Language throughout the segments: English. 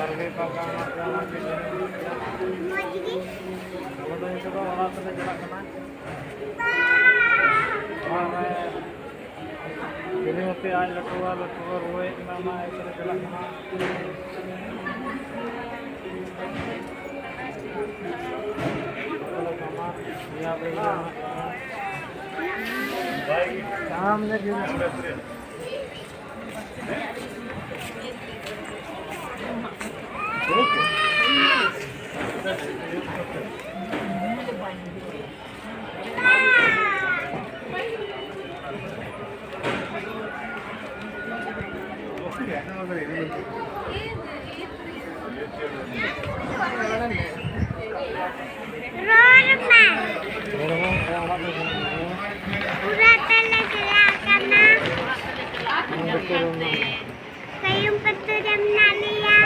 Harga pakai macam gitu. Kalau dah itu kalau orang sudah jalan kena. Ini mesti ada keluar ruwet nama itu jalan kena. Kalau kamar dia berjalan. Baik. Sahamnya gimana? Okay. Urak tele kana. Kayung petu jam nalia.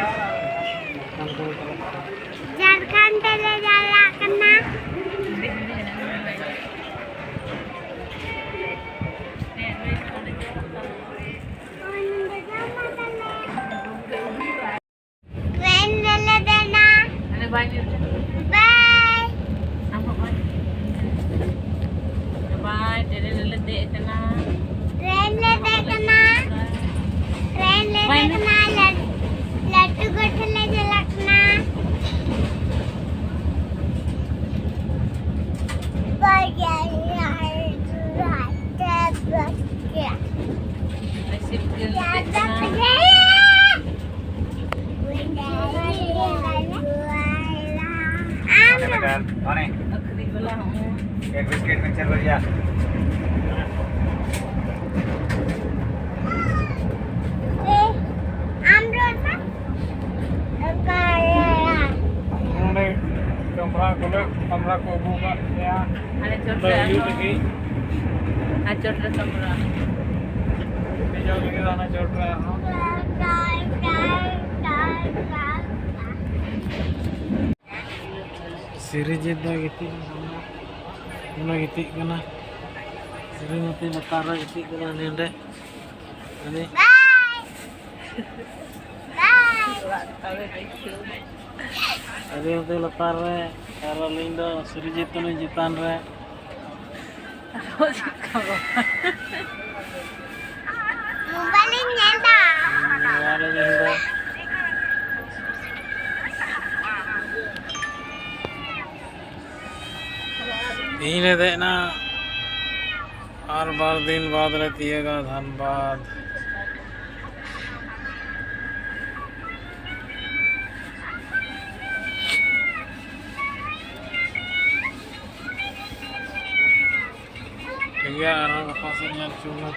Jarkan tele jala kana. Train tele dena. Bye. Bye. Tele dek kana. Train le kana. Train le kana. Lattu gothle jala kana. Nasib dia dek kana. Mana? Akhiri belah. एक biscuit mixer भैया कमरा को बुका या Ada तो cotra. You लगी Ada cotra samra. जो लगी दाना जोड़ रहा हूं सीरीज द गति ना गति कना सीरीज मते लतार गति कना नेंडे अनि अरे मते लतार रे और लिंग दो सीरीज तने जितान रे मोबाइल नेंदा वाले जिंदा इन्हें देना और 12 दिन बाद रहतीएगा धनबाद ठीक है आराम से चुना